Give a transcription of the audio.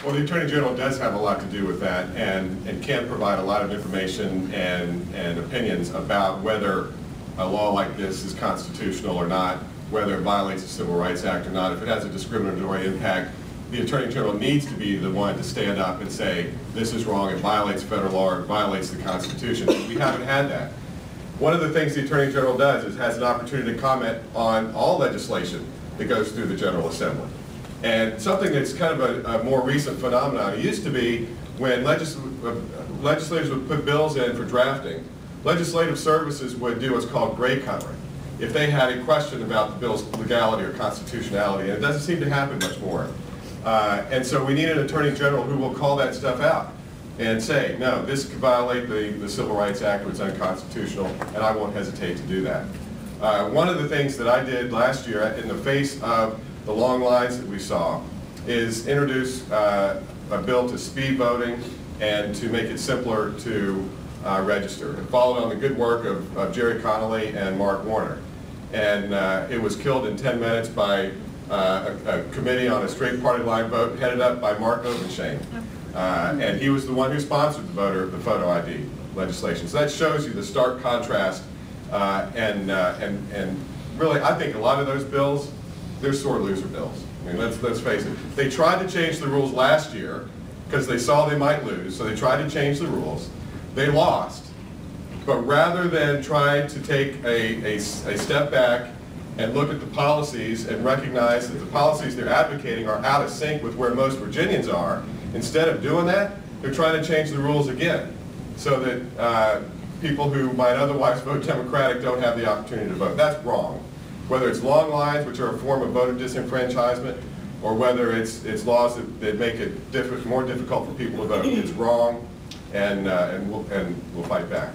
Well, the Attorney General does have a lot to do with that and can provide a lot of information and opinions about whether a law like this is constitutional or not, whether it violates the Civil Rights Act or not. If it has a discriminatory impact, the Attorney General needs to be the one to stand up and say, this is wrong, it violates federal law, or it violates the Constitution. We haven't had that. One of the things the Attorney General does is has an opportunity to comment on all legislation that goes through the General Assembly. And something that's kind of a more recent phenomenon, it used to be when legislators would put bills in for drafting, legislative services would do what's called gray covering if they had a question about the bill's legality or constitutionality, and it doesn't seem to happen much more. And so we need an Attorney General who will call that stuff out and say, no, this could violate the Civil Rights Act, or it's unconstitutional, and I won't hesitate to do that. One of the things that I did last year in the face of the long lines that we saw is introduce a bill to speed voting and to make it simpler to register. It followed on the good work of Jerry Connolly and Mark Warner. And it was killed in 10 minutes by a committee on a straight party line vote headed up by Mark Obenshain. And he was the one who sponsored the photo ID legislation. So that shows you the stark contrast. And really, I think a lot of those bills, they're sore loser bills. I mean, let's face it. They tried to change the rules last year because they saw they might lose, so they tried to change the rules. They lost. But rather than trying to take a step back and look at the policies and recognize that the policies they're advocating are out of sync with where most Virginians are, instead of doing that, they're trying to change the rules again so that people who might otherwise vote Democratic don't have the opportunity to vote. That's wrong. Whether it's long lines, which are a form of voter disenfranchisement, or whether it's laws that make it more difficult for people to vote, it's wrong, and we'll fight back.